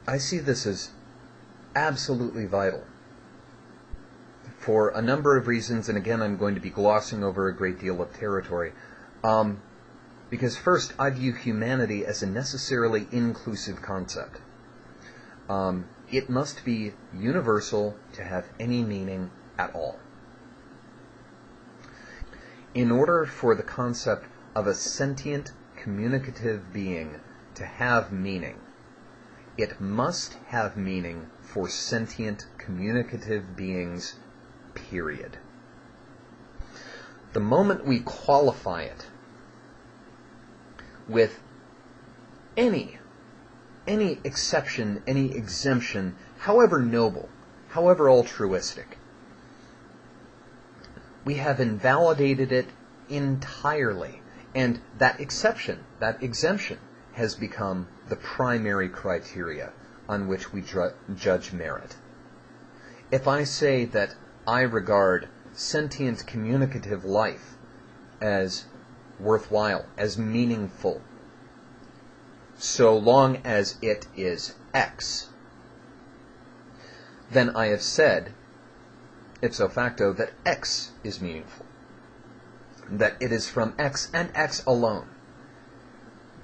I see this as absolutely vital for a number of reasons, and again, I'm going to be glossing over a great deal of territory. Because first, I view humanity as a necessarily inclusive concept. It must be universal to have any meaning at all. In order for the concept of a sentient, communicative being to have meaning, it must have meaning for sentient, communicative beings, period. The moment we qualify it with any exception, any exemption, however noble, however altruistic, we have invalidated it entirely. And that exception, that exemption, has become the primary criteria on which we judge merit. If I say that I regard sentient communicative life as worthwhile, as meaningful, so long as it is X, then I have said, ipso facto, that X is meaningful. That it is from X and X alone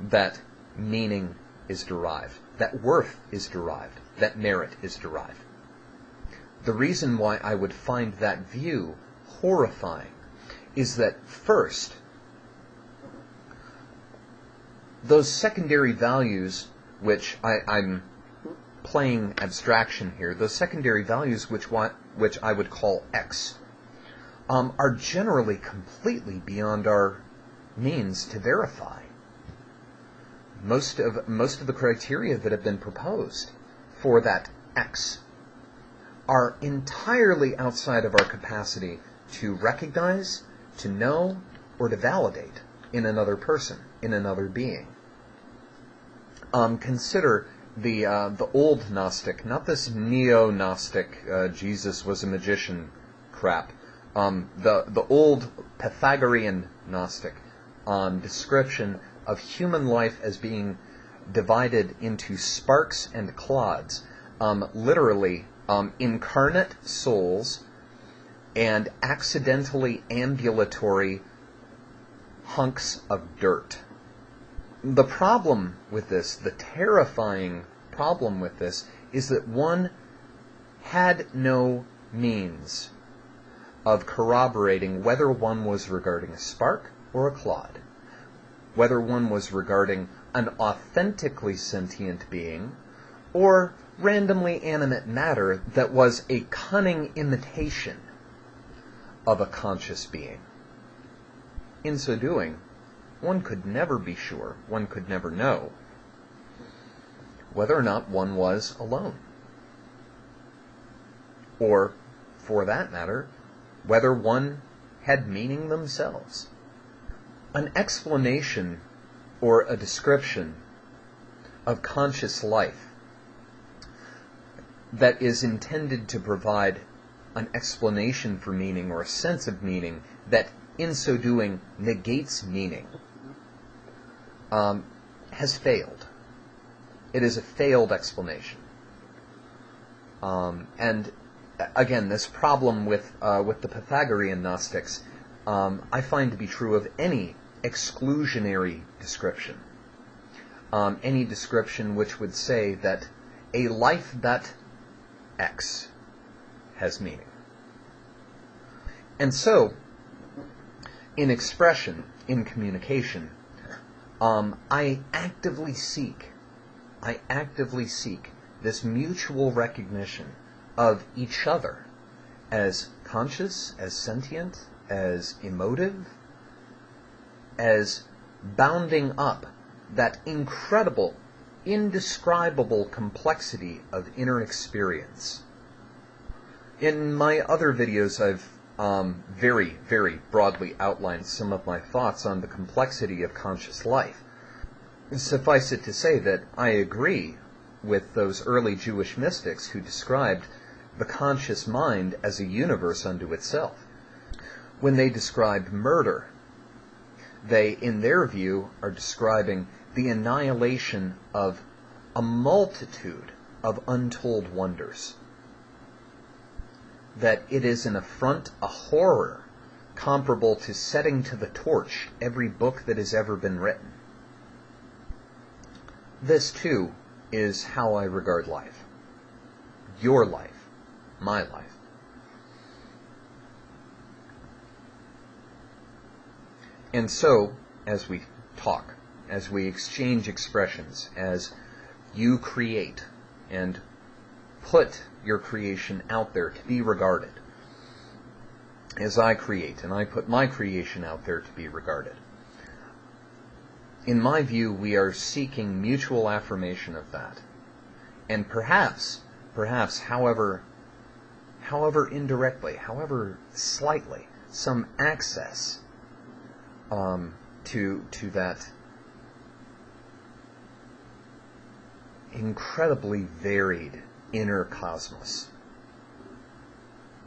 that meaning is derived, that worth is derived, that merit is derived. The reason why I would find that view horrifying is that, first, those secondary values, which I'm playing abstraction here, those secondary values which I would call X, are generally completely beyond our means to verify. Most of the criteria that have been proposed for that X are entirely outside of our capacity to recognize, to know, or to validate in another person, in another being. Consider the old Gnostic, not this neo-Gnostic, Jesus was a magician crap. The old Pythagorean Gnostic description of human life as being divided into sparks and clods, literally incarnate souls and accidentally ambulatory hunks of dirt. The problem with this, the terrifying problem with this, is that one had no means of corroborating whether one was regarding a spark or a clod, whether one was regarding an authentically sentient being or randomly animate matter that was a cunning imitation of a conscious being. In so doing, one could never be sure, one could never know whether or not one was alone. Or, for that matter, whether one had meaning themselves. An explanation or a description of conscious life that is intended to provide an explanation for meaning or a sense of meaning that in so doing negates meaning has failed. It is a failed explanation. And again, this problem with the Pythagorean Gnostics I find to be true of any exclusionary description. Any description which would say that a life that X has meaning. And so, in expression, in communication, I actively seek this mutual recognition of each other as conscious, as sentient, as emotive, as bounding up that incredible, indescribable complexity of inner experience. In my other videos, I've very, very broadly outlined some of my thoughts on the complexity of conscious life. Suffice it to say that I agree with those early Jewish mystics who described the conscious mind as a universe unto itself. When they described murder, they, in their view, are describing the annihilation of a multitude of untold wonders. That it is an affront, a horror, comparable to setting to the torch every book that has ever been written. This, too, is how I regard life. Your life. My life. And so, as we talk, as we exchange expressions, as you create and put your creation out there to be regarded, as I create and I put my creation out there to be regarded, in my view, we are seeking mutual affirmation of that. And perhaps, however indirectly, however slightly, some access to that incredibly varied inner cosmos